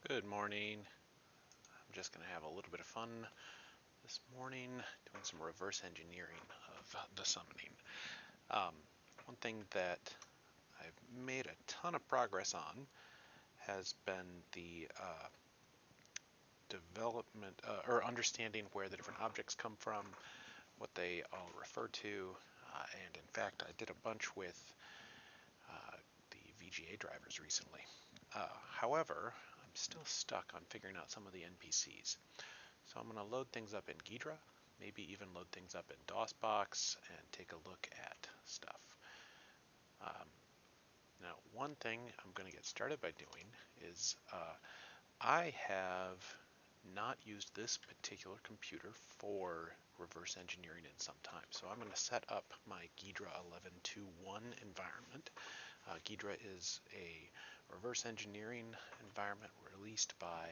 Good morning. I'm just going to have a little bit of fun this morning doing some reverse engineering of the summoning. Um, One thing that I've made a ton of progress on has been the development or understanding where the different objects come from, what they all refer to, and in fact, I did a bunch with the VGA drivers recently. However, I'm still stuck on figuring out some of the NPCs. So I'm going to load things up in Ghidra, maybe even load things up in DOSBox and take a look at stuff. Um, Now, one thing I'm going to get started by doing is I have not used this particular computer for reverse engineering in some time. So I'm going to set up my Ghidra 11.2.1 environment. Ghidra is a reverse engineering environment released by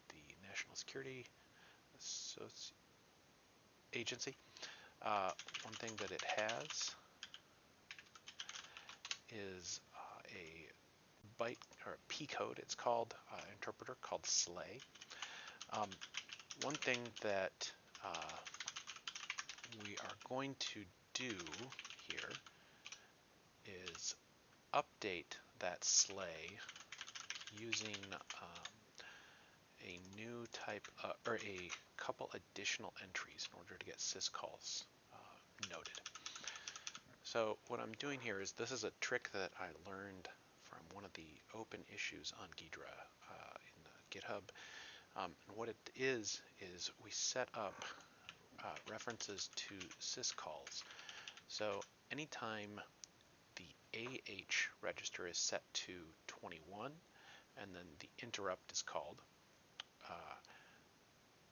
the National Security Agency. One thing that it has is a byte or a P code, it's called, interpreter called Slay. One thing that we are going to do here is update that Slay using a new type, or a couple additional entries in order to get syscalls noted. So what I'm doing here is this is a trick that I learned from one of the open issues on Ghidra in the GitHub. And what it is we set up references to syscalls. So anytime the AH register is set to 21 and then the interrupt is called,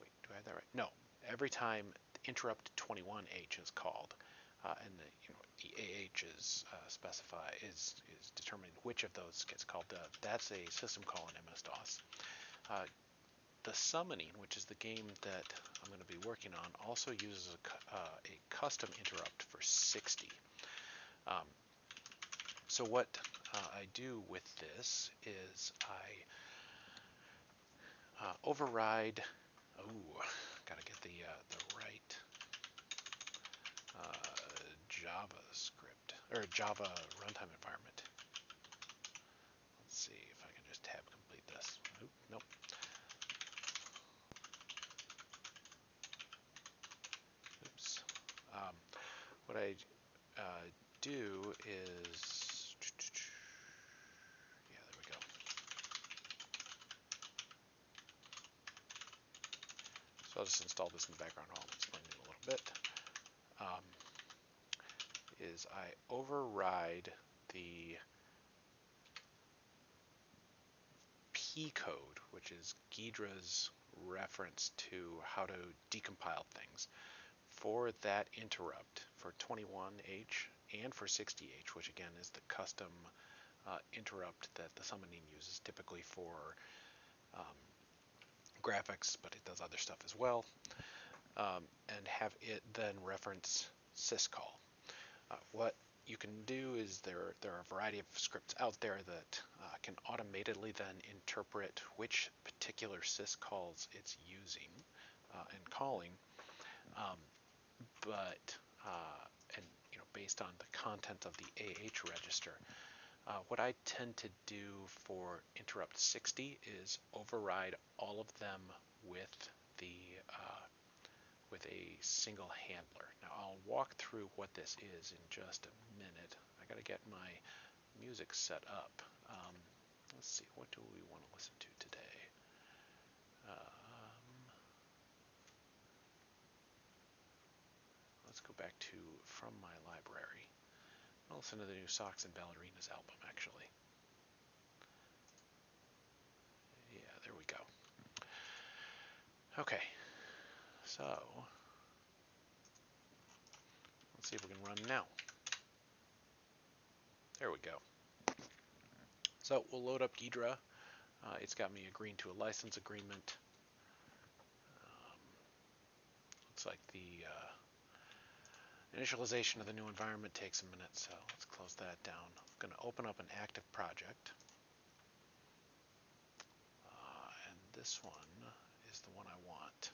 wait, do I have that right? No, every time interrupt 21H is called, and the AH is is determining which of those gets called. That's a system call in MS-DOS. The summoning, which is the game that I'm going to be working on, also uses a custom interrupt for 60. So what I do with this is I override. Oh, gotta get the right JavaScript or Java runtime environment. Let's see if I can just tab complete this. Nope. Oops. What I do is, yeah, there we go. So I'll just install this in the background while I'm explaining it a little bit. Is I override the P code, which is Ghidra's reference to how to decompile things, for that interrupt for 21H and for 60H, which again is the custom interrupt that the summoning uses typically for graphics, but it does other stuff as well, and have it then reference syscall. What you can do is there are a variety of scripts out there that can automatically then interpret which particular syscalls it's using and calling, but and based on the content of the AH register. What I tend to do for interrupt 60 is override all of them with the with a single handler. Now I'll walk through what this is in just a minute. I got to get my music set up. Let's see, what do we want to listen to today? Let's go back to From My Library. I'll listen to the new Socks and Ballerinas album, actually. Yeah, there we go. Okay, so let's see if we can run now. There we go. So we'll load up Ghidra. It's got me agreeing to a license agreement. Looks like the initialization of the new environment takes a minute, so let's close that down. I'm going to open up an active project. this one is the one I want.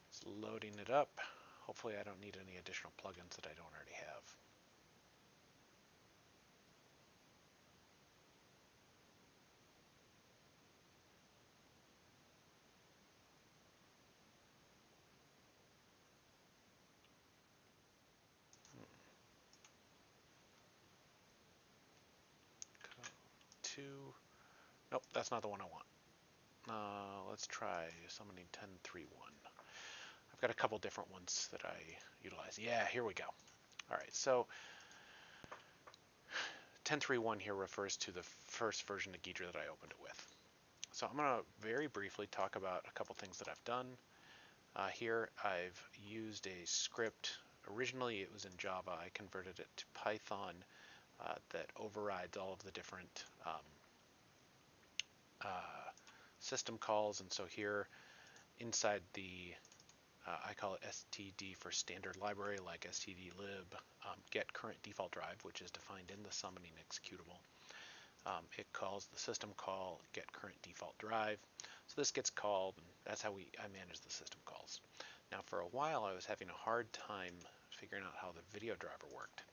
It's loading it up. Hopefully I don't need any additional plugins that I don't already have. Two. Nope, that's not the one I want. Let's try summoning 10.3.1. I've got a couple different ones that I utilize. Yeah, here we go. All right, so 10.3.1 here refers to the first version of Ghidra that I opened it with. So I'm going to very briefly talk about a couple things that I've done. Here I've used a script. Originally it was in Java. I converted it to Python that overrides all of the different system calls. And so here inside the I call it std for standard library, like stdlib get current default drive, which is defined in the summoning executable. It calls the system call get current default drive. So this gets called, and that's how I manage the system calls. Now for a while I was having a hard time figuring out how the video driver worked.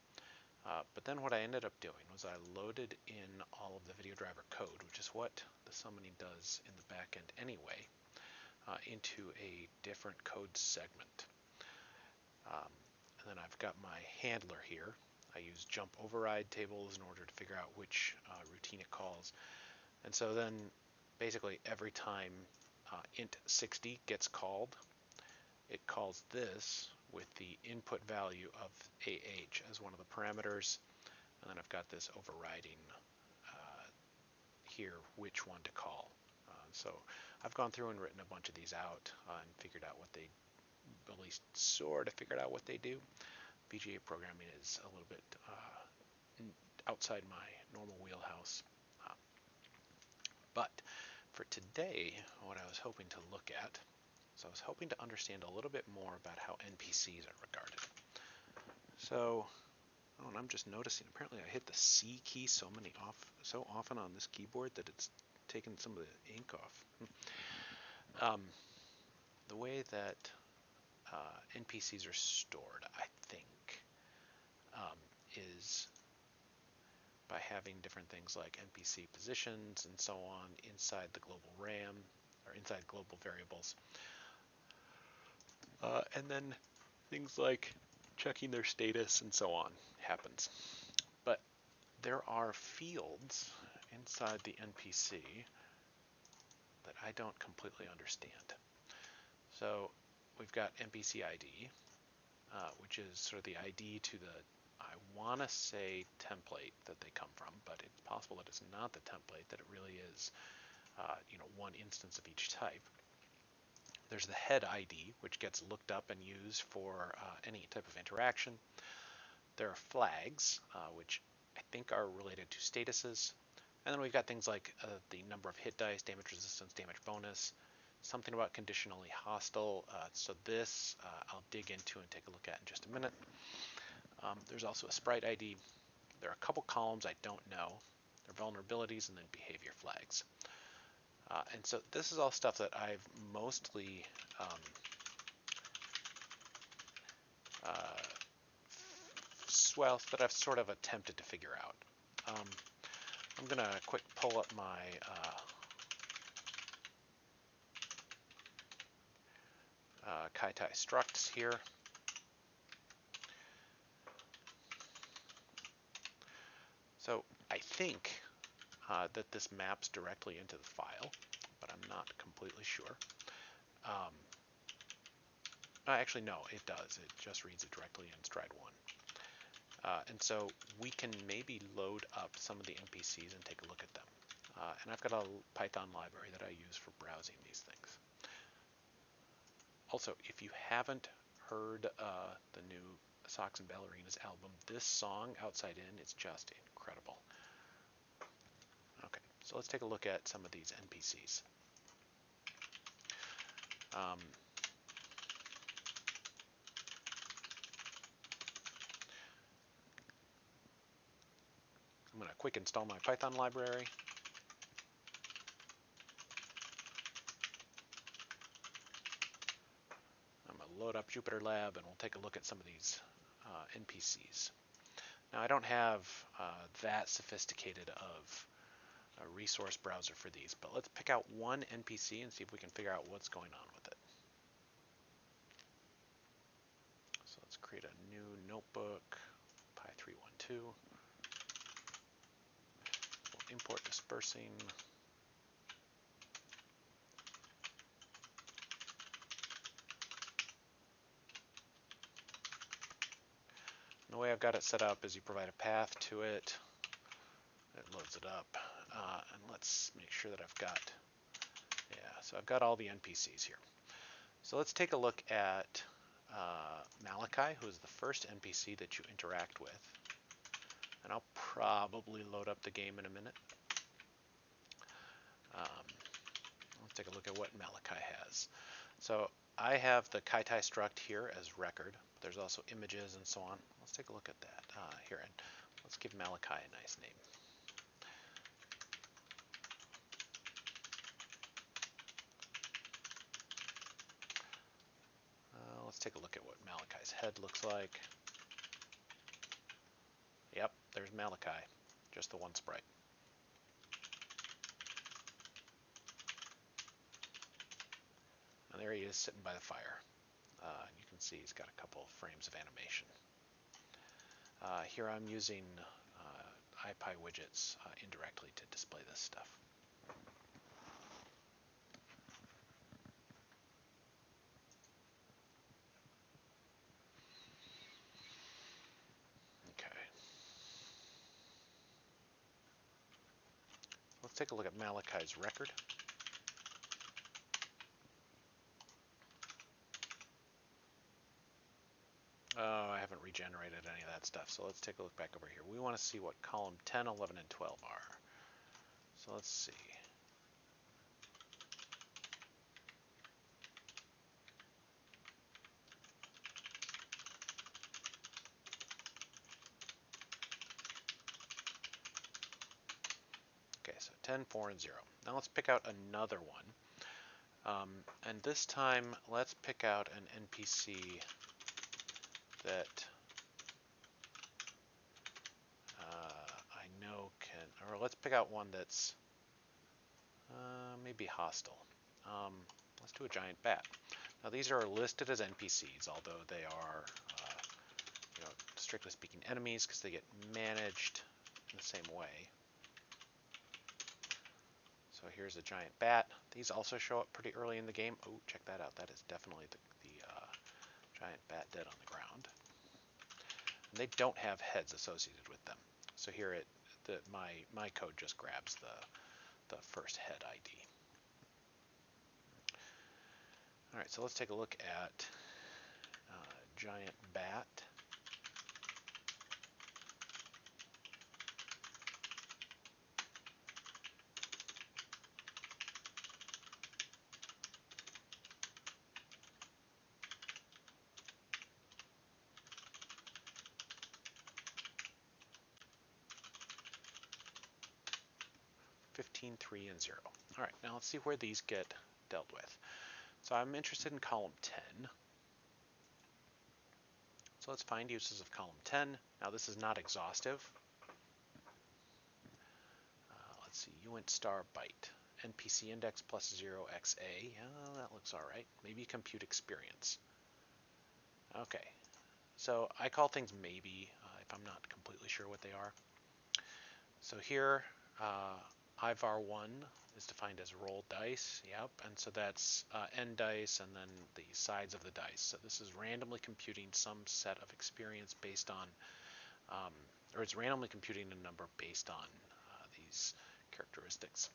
But then what I ended up doing was I loaded in all of the video driver code, which is what the summoning does in the back end anyway, into a different code segment. And then I've got my handler here. I use jump override tables in order to figure out which routine it calls. And so then basically every time int60 gets called, it calls this with the input value of AH as one of the parameters. And then I've got this overriding here which one to call. So I've gone through and written a bunch of these out and figured out what they, at least sort of figured out what they do. VGA programming is a little bit outside my normal wheelhouse. But for today, what I was hoping to look at, so I was hoping to understand a little bit more about how NPCs are regarded. So, and I'm just noticing, apparently I hit the C key so often on this keyboard that it's taken some of the ink off. The way that NPCs are stored, I think, is by having different things like NPC positions and so on inside the global RAM, or inside global variables. And then things like checking their status and so on happens. But there are fields inside the NPC that I don't completely understand. So we've got NPC ID, which is sort of the ID to the, I want to say, template that they come from, but it's possible that it's not the template, that it really is one instance of each type. There's the head ID, which gets looked up and used for any type of interaction. There are flags, which I think are related to statuses. And then we've got things like the number of hit dice, damage resistance, damage bonus, something about conditionally hostile. So this I'll dig into and take a look at in just a minute. There's also a sprite ID. There are a couple columns I don't know. There are vulnerabilities and then behavior flags. And so this is all stuff that I've mostly that I've sort of attempted to figure out. I'm going to quick pull up my Kaitai structs here. So I think that this maps directly into the file, but I'm not completely sure. Actually, no, it does. It just reads it directly in Stride 1. And so we can maybe load up some of the NPCs and take a look at them. And I've got a Python library that I use for browsing these things. Also, if you haven't heard the new Socks and Ballerinas album, this song, Outside In, is just incredible. Okay, so let's take a look at some of these NPCs. I'm going to quick install my Python library. load up Jupyter Lab and we'll take a look at some of these NPCs. Now I don't have that sophisticated of a resource browser for these, but let's pick out one NPC and see if we can figure out what's going on with it. So let's create a new notebook, Pi312. We'll import dispersing. And the way I've got it set up is you provide a path to it. It loads it up. And let's make sure that I've got, so I've got all the NPCs here. So let's take a look at Malachi, who is the first NPC that you interact with. And I'll probably load up the game in a minute. Let's take a look at what Malachi has. So I have the Kaitai struct here as record. But there's also images and so on. Let's take a look at that here. And let's give Malachi a nice name. Let's take a look at what Malachi's head looks like. Yep, there's Malachi, just the one sprite. And there he is sitting by the fire. You can see he's got a couple of frames of animation. Here I'm using IPyWidgets indirectly to display this stuff. Let's take a look at Malachi's record. Oh, I haven't regenerated any of that stuff, so let's take a look back over here. We want to see what column 10, 11, and 12 are. So let's see. Okay, so 10, 4, and 0. Now let's pick out another one. And this time, let's pick out an NPC that I know can, or let's pick out one that's maybe hostile. Let's do a giant bat. Now these are listed as NPCs, although they are, strictly speaking, enemies because they get managed in the same way. So here's a giant bat. These also show up pretty early in the game. Oh, check that out. That is definitely the giant bat dead on the ground. And they don't have heads associated with them. So here my code just grabs the first head ID. All right, so let's take a look at giant bat. (15, 3, and 0). All right, now let's see where these get dealt with. So I'm interested in column 10. So let's find uses of column 10. Now this is not exhaustive. Let's see, uint star byte. NPC index plus 0xa. Yeah, that looks all right. Maybe compute experience. Okay, so I call things maybe if I'm not completely sure what they are. So here, IVAR1 is defined as roll dice, yep, and so that's n dice and then the sides of the dice. So this is randomly computing some set of experience based on, or it's randomly computing a number based on these characteristics.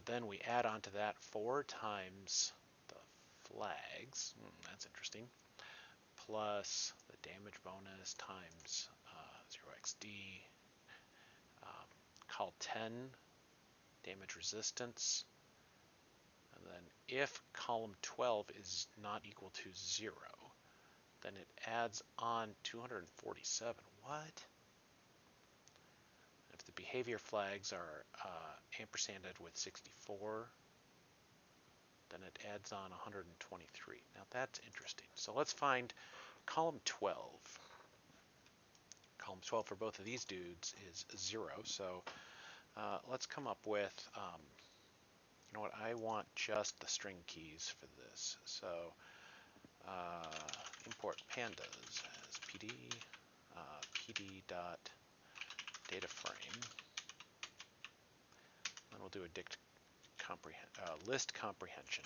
Then we add on to that 4 times the flags, that's interesting, plus the damage bonus times 0xd, call 10 damage resistance, and then if column 12 is not equal to 0, then it adds on 247. What? If the behavior flags are ampersanded with 64, then it adds on 123. Now that's interesting. So let's find column 12. Column 12 for both of these dudes is 0, so let's come up with, you know what, I want just the string keys for this. So import pandas as pd, pd dot data frame, and we'll do a list comprehension.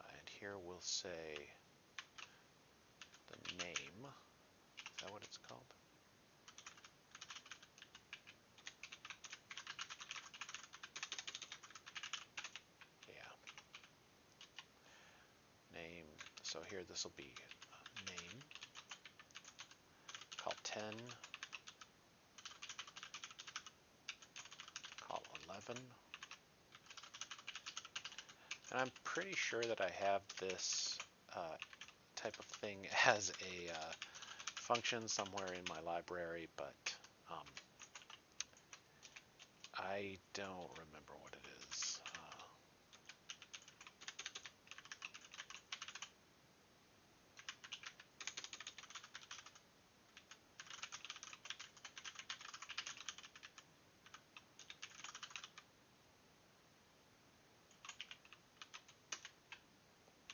And here we'll say the name. Is that what it's called? Yeah. Name. So here this will be name. Call 10. Call 11. And I'm pretty sure that I have this type of thing as a function somewhere in my library, but I don't remember what it is.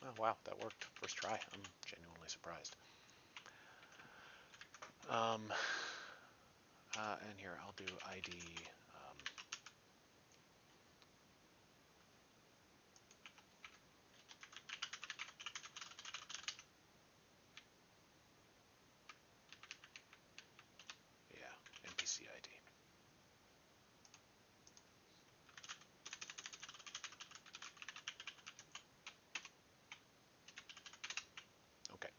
Oh, wow, that worked. First try. I'm genuinely surprised. And here I'll do ID. Yeah, NPC ID. Okay.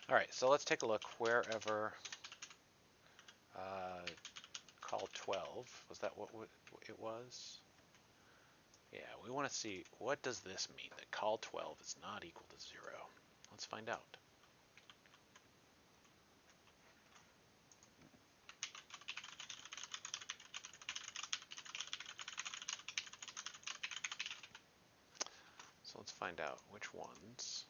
All right, so let's take a look wherever call 12, was that what it was? Yeah, we want to see, what does this mean, that call 12 is not equal to 0? Let's find out. So let's find out which ones.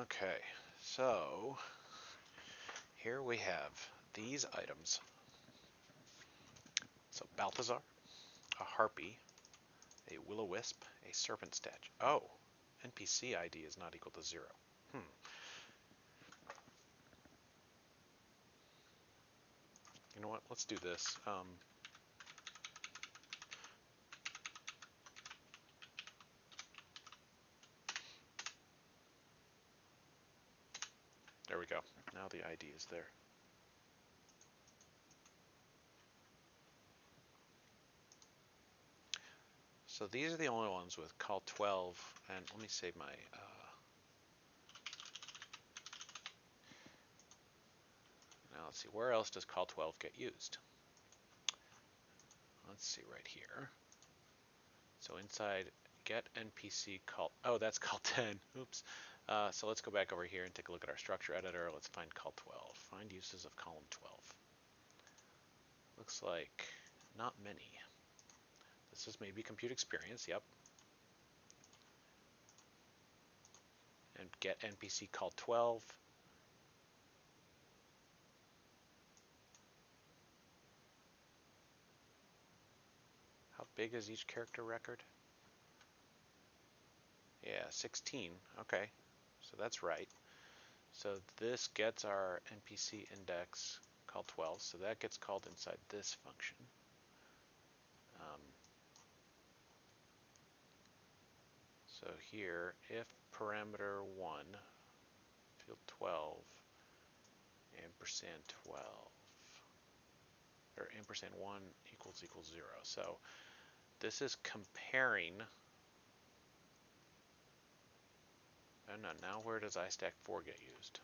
Okay, so here we have these items. So Balthazar, a harpy, a will-o-wisp, a serpent statue. Oh, NPC ID is not equal to 0. You know what? Let's do this. There we go. Now the ID is there. So these are the only ones with call 12, and let me save my now let's see, where else does call 12 get used? Let's see right here. So inside get NPC call, oh, that's call 10, oops. So let's go back over here and take a look at our structure editor. Let's find call 12, find uses of column 12. Looks like not many. This is maybe compute experience, yep. And get NPC call 12. How big is each character record? Yeah, 16. Okay, so that's right. So this gets our NPC index called 12, so that gets called inside this function. So here, if parameter 1, field 12, ampersand 12, or ampersand 1 equals 0. So this is comparing. Oh no, now where does iStack4 get used?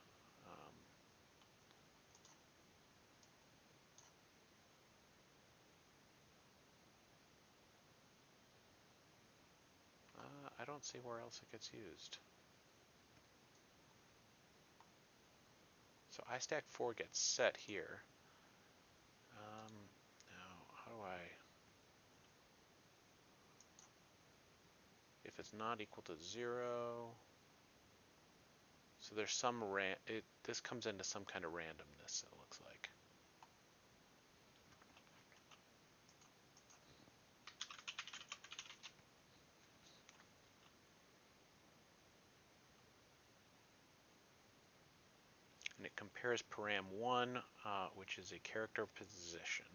I don't see where else it gets used. So iStack4 gets set here. Now, how do I... If it's not equal to 0... So there's some this comes into some kind of randomness, it looks like. And it compares param1, which is a character position.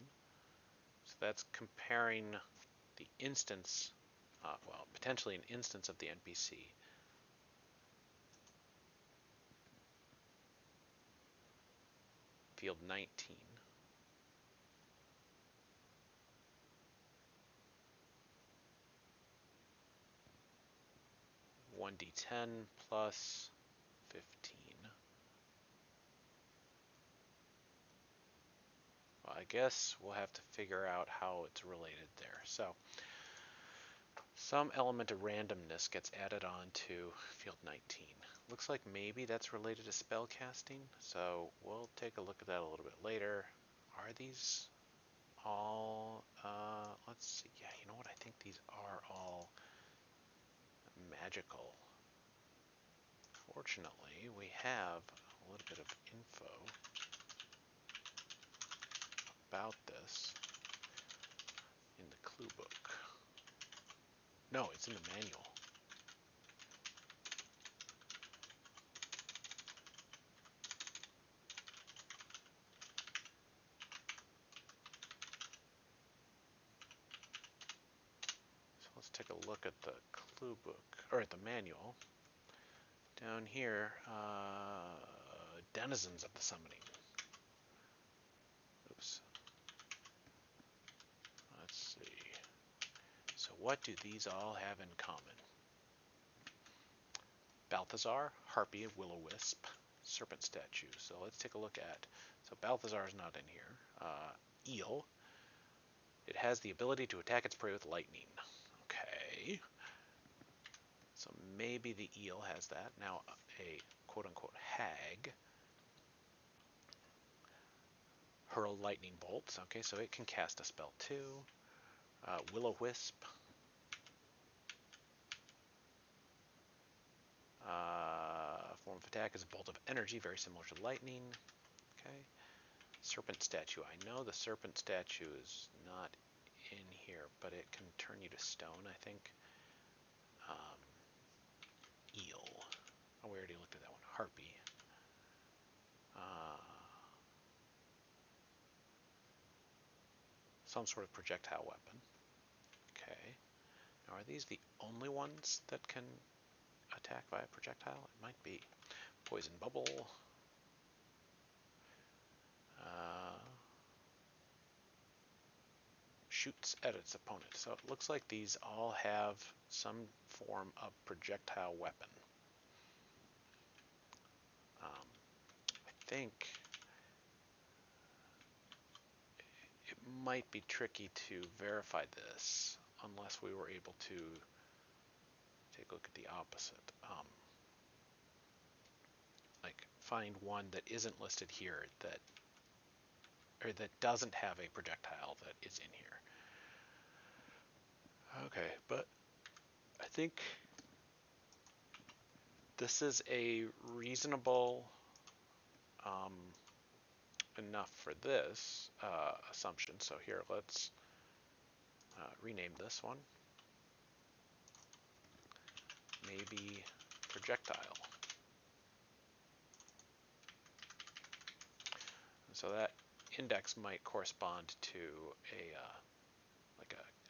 So that's comparing the instance, well, potentially an instance of the NPC. Field 19. 1d10 plus 15. Well, I guess we'll have to figure out how it's related there. So some element of randomness gets added on to field 19. Looks like maybe that's related to spell casting, so we'll take a look at that a little bit later. Are these all, let's see, yeah, you know what, I think these are all magical. Fortunately, we have a little bit of info about this in the clue book. No, it's in the manual. So let's take a look at the clue book, or at the manual. Down here, denizens of the summoning. Oops. Let's see. So what do these all have in common? Balthazar, Harpy, Will-O-Wisp, Serpent Statue. So let's take a look at, so Balthazar is not in here. Eel. It has the ability to attack its prey with lightning. Okay. So maybe the eel has that. Now a quote-unquote hag. Hurl lightning bolts. Okay, so it can cast a spell too. Will-O-Wisp. Form of attack is a bolt of energy, very similar to lightning. Okay. Serpent Statue. I know the Serpent Statue is not in here, but it can turn you to stone, I think. Eel. Oh, we already looked at that one. Harpy. Some sort of projectile weapon. Okay. Now, are these the only ones that can attack via projectile? It might be. Poison Bubble. Shoots at its opponent. So it looks like these all have some form of projectile weapon. I think it might be tricky to verify this unless we were able to take a look at the opposite. Like find one that isn't listed here that doesn't have a projectile that is in here. Okay, but I think this is a reasonable enough for this assumption. So here, let's rename this one. Maybe projectile. So that index might correspond to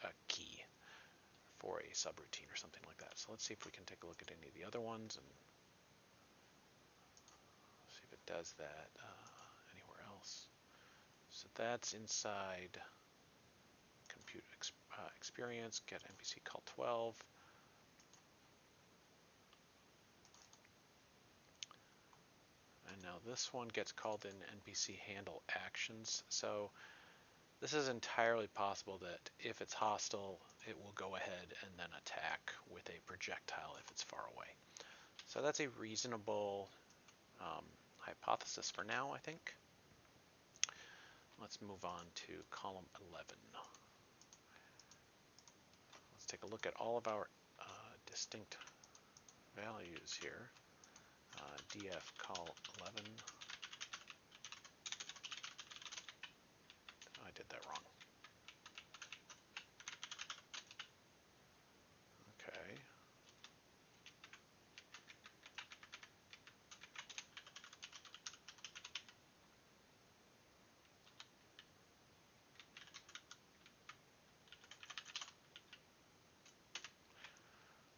a key for a subroutine or something like that. So let's see if we can take a look at any of the other ones and see if it does that anywhere else. So that's inside compute experience, get NPC call 12. And now this one gets called in NPC handle actions. So this is entirely possible that if it's hostile, it will go ahead and then attack with a projectile So that's a reasonable hypothesis for now, I think. Let's move on to column 11. Let's take a look at all of our distinct values here. df col 11. Oh, I did that wrong. Okay.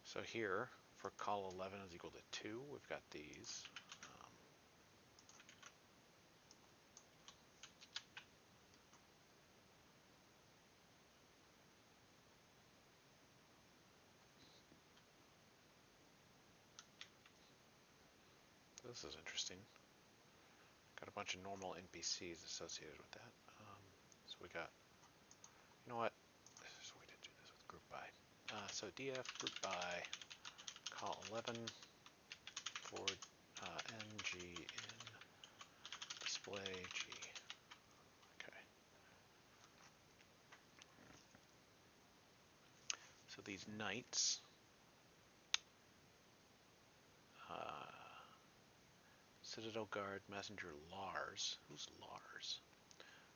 So here, for col 11 is equal to 2, we've got these. This is interesting. Got a bunch of normal NPCs associated with that. So we got, you know what? There's a way to do this with group by. So df group by col 11 for ng in display g. Okay. So these knights, Citadel Guard, Messenger, Lars. Who's Lars?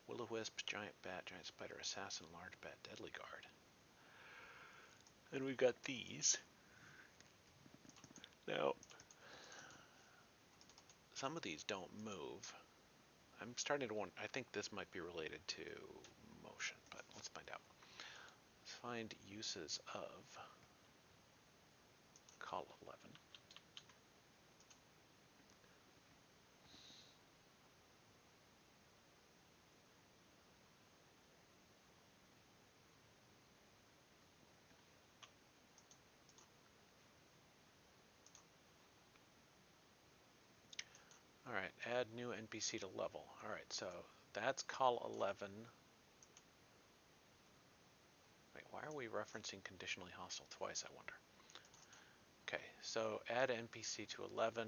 Will-o-wisp, Giant Bat, Giant Spider, Assassin, Large Bat, Deadly Guard. And we've got these. Now, some of these don't move. I'm starting to wonder, I think this might be related to motion, but let's find out. Let's find uses of col 11. Alright, add new NPC to level. Alright, so that's col 11. Wait, why are we referencing conditionally hostile twice, I wonder? Okay, so add NPC to 11,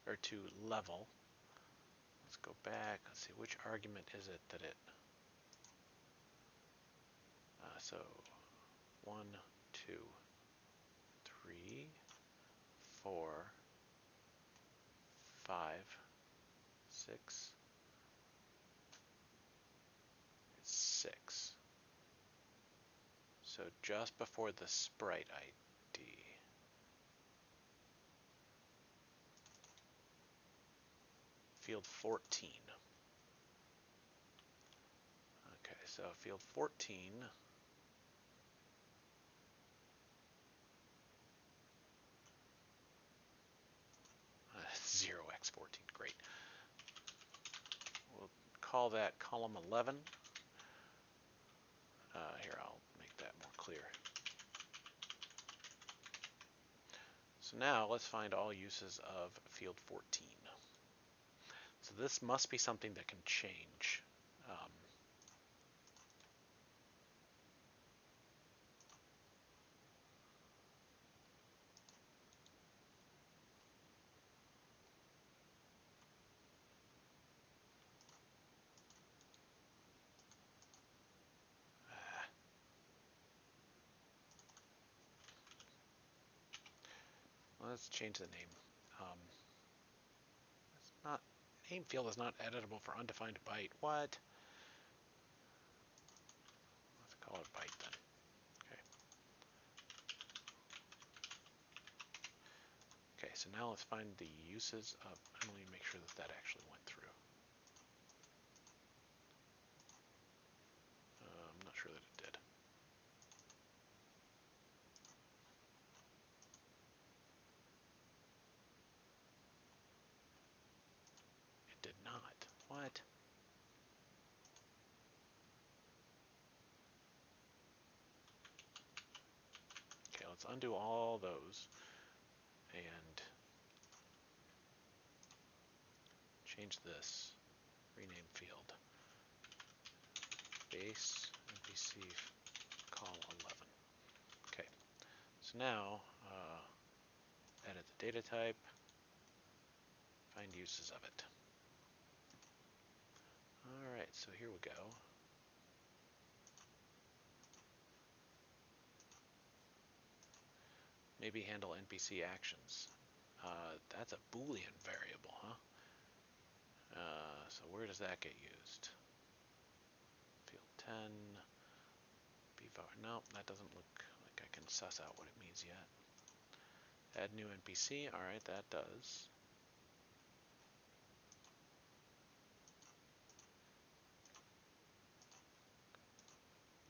or to level. Let's go back, let's see, which argument is it that it... so 1, 2, 3, 4, 5, 6, 6. So just before the sprite ID. Field 14. Okay, so field 14. 0x14, great. We'll call that column 11. Here, I'll make that more clear. So now let's find all uses of field 14. So this must be something that can change. Let's change the name. It's not, name field is not editable for undefined byte. What? Let's call it byte then. Okay. Okay, so now let's find the uses of, let me make sure that that actually went through. I'm not sure that it did. It did not. What? Okay, let's undo all those and change this. Rename field. Base NPC col 11. Okay, so now edit the data type, find uses of it. Alright, so here we go. Maybe handle NPC actions. That's a Boolean variable, huh? So where does that get used? Field 10, bvar. No, that doesn't look like I can suss out what it means yet. Add new NPC. Alright, that does.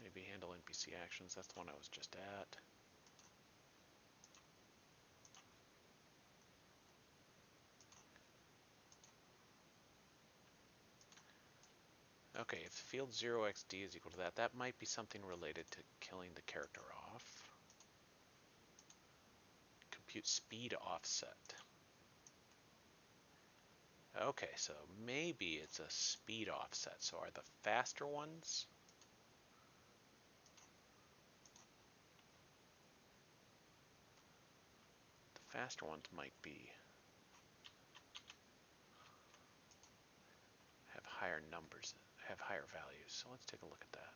Maybe handle NPC actions. That's the one I was just at. Okay, if field 0xd is equal to that, that might be something related to killing the character off. Compute speed offset. Okay, so maybe it's a speed offset. So are the faster ones? The faster ones might be have higher numbers, have higher values. So let's take a look at that.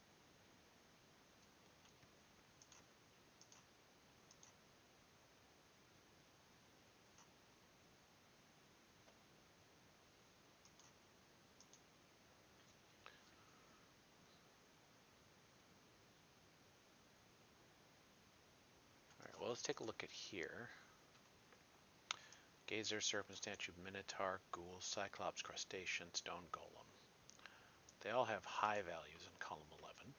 Alright, well, let's take a look at here. Gazer, Serpent Statue, Minotaur, Ghoul, Cyclops, Crustacean, Stone Golem. They all have high values in column 11.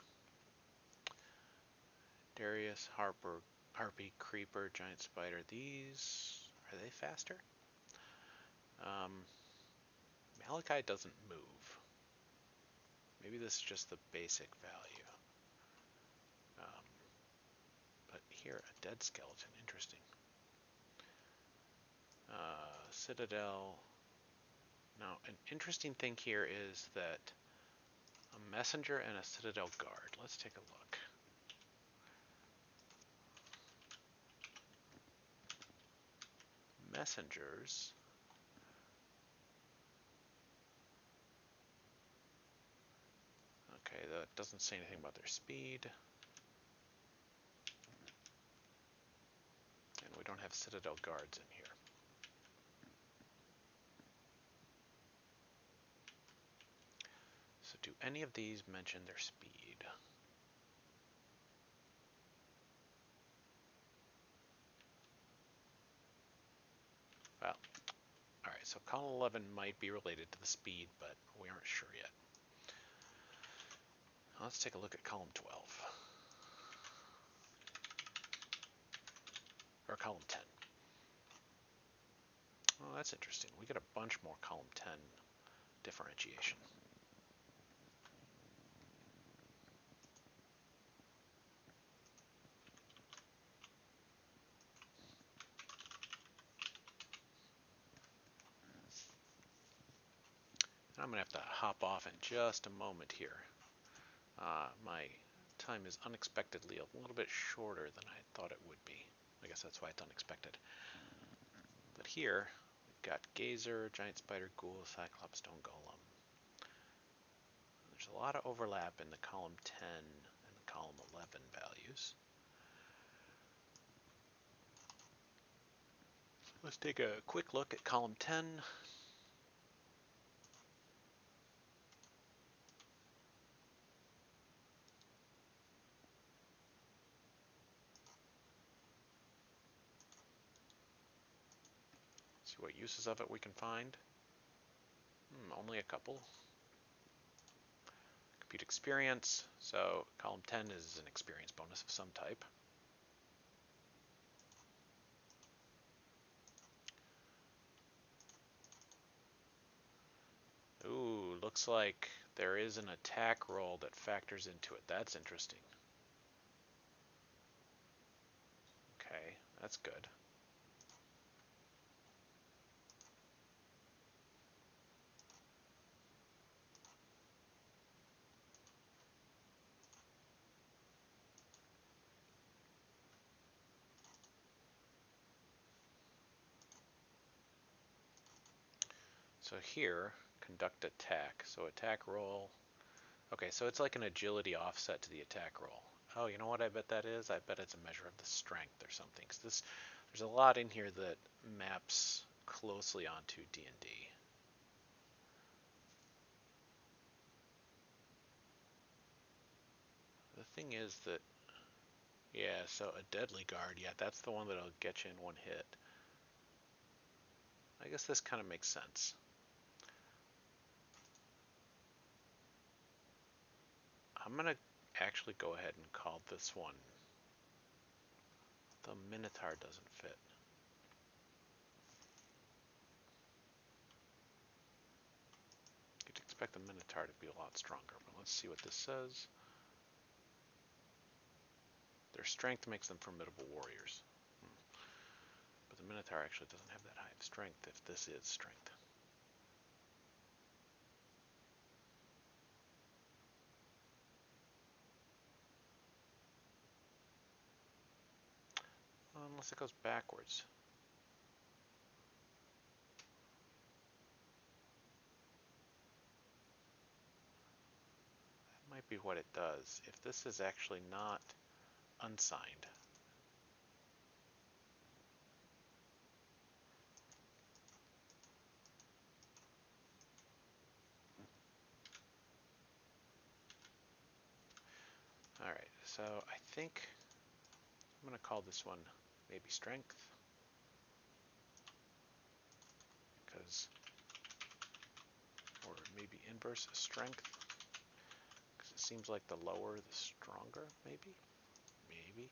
Darius, Harpy, Creeper, Giant Spider, these, are they faster? Malachi doesn't move. Maybe this is just the basic value. But here, a dead skeleton, interesting. Citadel. Now, an interesting thing here is that a messenger and a Citadel guard. Let's take a look. Messengers. Okay, that doesn't say anything about their speed. And we don't have Citadel guards in here. So do any of these mention their speed? Well, alright, so column 11 might be related to the speed, but we aren't sure yet. Let's take a look at column 12. Or column 10. Oh, that's interesting. We get a bunch more column 10 differentiation. I'm going to have to hop off in just a moment here. My time is unexpectedly a little bit shorter than I thought it would be. I guess that's why it's unexpected. But here, we've got Gazer, Giant Spider, Ghoul, Cyclops, Stone Golem. There's a lot of overlap in the column 10 and the column 11 values. So let's take a quick look at column 10. See what uses of it we can find. Only a couple. Compute experience. So column 10 is an experience bonus of some type. Ooh, looks like there is an attack roll that factors into it. That's interesting. Okay, that's good. So here, conduct attack. So attack roll. Okay, so it's like an agility offset to the attack roll. Oh, you know what I bet that is? I bet it's a measure of the strength or something. 'Cause there's a lot in here that maps closely onto D&D. The thing is that, yeah, so a deadly guard, yeah, that's the one that'll get you in one hit. I guess this kind of makes sense. I'm gonna actually go ahead and call this one. The Minotaur doesn't fit. You'd expect the Minotaur to be a lot stronger, but let's see what this says. Their strength makes them formidable warriors. But the Minotaur actually doesn't have that high of strength if this is strength. Unless it goes backwards. That might be what it does. If this is actually not unsigned. Alright, so I think I'm going to call this one maybe strength. Because, or maybe inverse strength. Because it seems like the lower the stronger, maybe? Maybe.